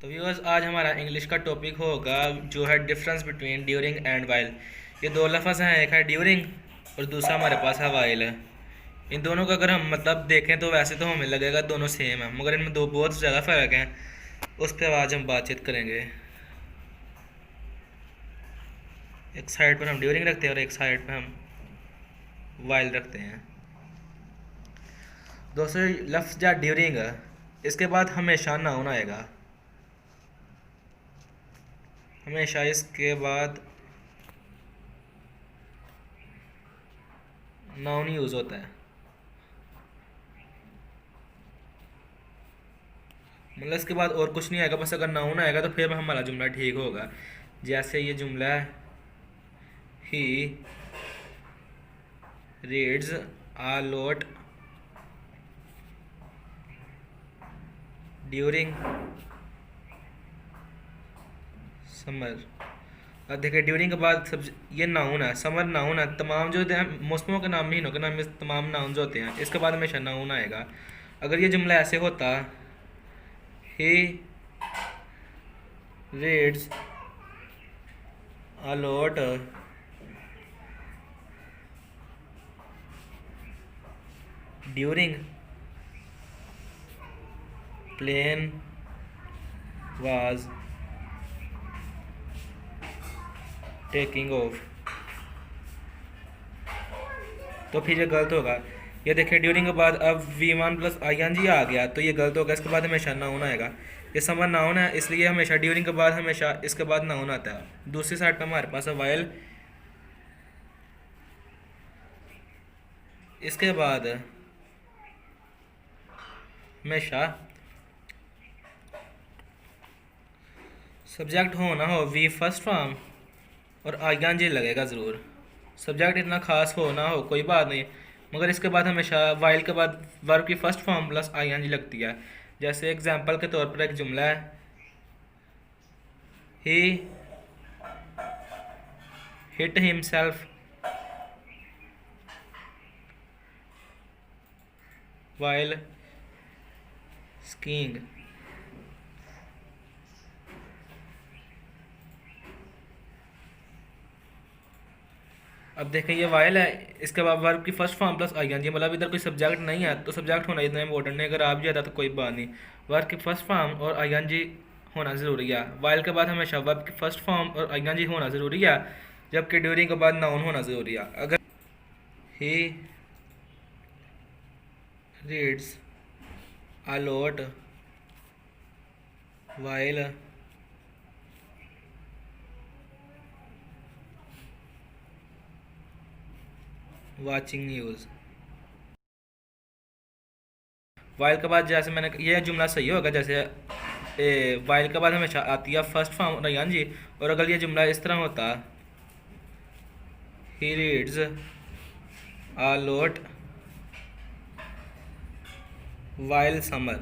तो व्यूअर्स आज हमारा इंग्लिश का टॉपिक होगा जो है difference between during and while. ये दो लफ्ज़ हैं, एक है ड्यूरिंग और दूसरा हमारे पास है वाइल। इन दोनों का अगर हम मतलब देखें तो वैसे तो हमें लगेगा दोनों सेम है, मगर इनमें दो बहुत ज़्यादा फ़र्क हैं। उस पर आज हम बातचीत करेंगे। एक साइड पर हम ड्यूरिंग रखते हैं और एक साइड पर हम वाइल रखते हैं। दोस्तों लफ्ज़ या ड्यूरिंग है, इसके बाद हमेशा नाउन आएगा। हमेशा इसके बाद नाउन यूज़ होता है। मतलब इसके बाद और कुछ नहीं आएगा, बस अगर नाउन आएगा तो फिर हमारा जुमला ठीक होगा। जैसे ये जुमला है, he reads a lot during summer. अब देखिए ड्यूरिंग के बाद सब ये नाउन है, समर नाउन है। तमाम जो मौसमों के नाम, महीनों के नाम में तमाम नाउन होते हैं, इसके बाद हमेशा नाउन आएगा। अगर ये जुमला ऐसे होता, he reads a lot during plane was taking off, तो फिर ये गलत होगा। ये देखिए ड्यूरिंग के बाद अब V1 प्लस ING आ गया, तो ये गलत होगा। इसके बाद हमेशा नाउन आएगा। ये समर नाउन है, इसलिए हमेशा ड्यूरिंग के बाद हमेशा इसके बाद नाउन आता है। दूसरी साइड पर हमारे पास है वाइल। इसके बाद हमेशा सब्जेक्ट होना हो वी फर्स्ट फॉर्म और ING लगेगा ज़रूर। सब्जेक्ट इतना खास हो ना हो कोई बात नहीं, मगर इसके बाद हमेशा वाइल के बाद वर्ब की फर्स्ट फॉर्म प्लस ING लगती है। जैसे एग्जांपल के तौर पर एक जुमला है, ही हिट हिमसेल्फ वाइल स्कीइंग। अब देखें ये वाइल है, इसके बाद वर्ब की फर्स्ट फॉर्म प्लस ING, मतलब इधर कोई सब्जेक्ट नहीं है, तो सब्जेक्ट होना इतना इंपॉर्टेंट नहीं। अगर आप जाता तो कोई बात नहीं, वर्ब की फर्स्ट फॉर्म और ING होना ज़रूरी है। वाइल के बाद हमेशा वर्ब की फर्स्ट फॉर्म और ING होना ज़रूरी है, जबकि ड्यूरिंग के बाद नाउन होना ज़रूरी है। अगर he reads a lot while watching news। While के बाद जैसे मैंने ये जुमला सही होगा, जैसे वाइल के बाद हमेशा आती है फर्स्ट फॉर्म और ING। और अगर ये जुमला इस तरह होता, he reads a lot while summer,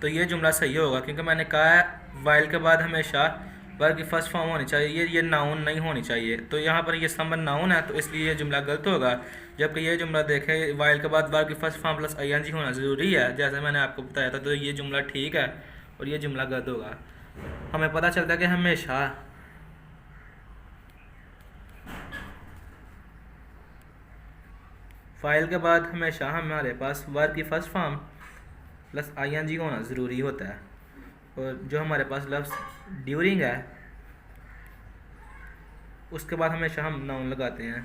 तो ये जुमला सही होगा, क्योंकि मैंने कहा है वाइल के बाद हमेशा वर्ब की फर्स्ट फॉर्म होनी चाहिए, ये नाउन नहीं होनी चाहिए। तो यहाँ पर ये समर नाउन है, तो इसलिए ये जुमला गलत होगा। जबकि ये जुमला देखें वाइल के बाद वर्ब की फर्स्ट फॉर्म प्लस ING होना ज़रूरी है, जैसे मैंने आपको बताया था, तो ये जुमला ठीक है और ये जुमला गलत होगा। हमें पता चलता है कि हमेशा फाइल के बाद हमेशा हमारे पास वर्ब की फर्स्ट फॉर्म प्लस ING होना ज़रूरी होता है। और जो हमारे पास लफ्ज़ ड्यूरिंग है, उसके बाद हमेशा हम नाउन लगाते हैं।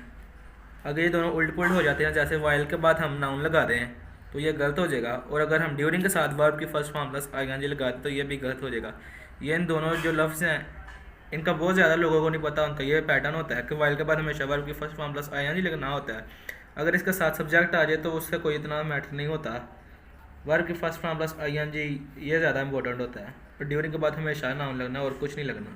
अगर ये दोनों उल्ट पुल्ट हो जाते हैं, जैसे वाइल के बाद हम नाउन लगा दें, तो ये गलत हो जाएगा। और अगर हम ड्यूरिंग के साथ वर्ब की फर्स्ट फॉर्म प्लस ING लगा दें, तो ये भी गलत हो जाएगा। ये इन दोनों जो लफ्ज़ हैं, इनका बहुत ज़्यादा लोगों को नहीं पता। उनका ये पैटर्न होता है कि वाइल के बाद हमेशा वर्ब की फर्स्ट फॉर्म प्लस ING लगना होता है। अगर इसके साथ सब्जेक्ट आ जाए तो उससे कोई इतना मैटर नहीं होता। वर्ब की फर्स्ट फॉर्म प्लस ING ये ज़्यादा इंपॉर्टेंट होता है। और ड्यूरिंग के बाद हमेशा नाउन लगना और कुछ नहीं लगना।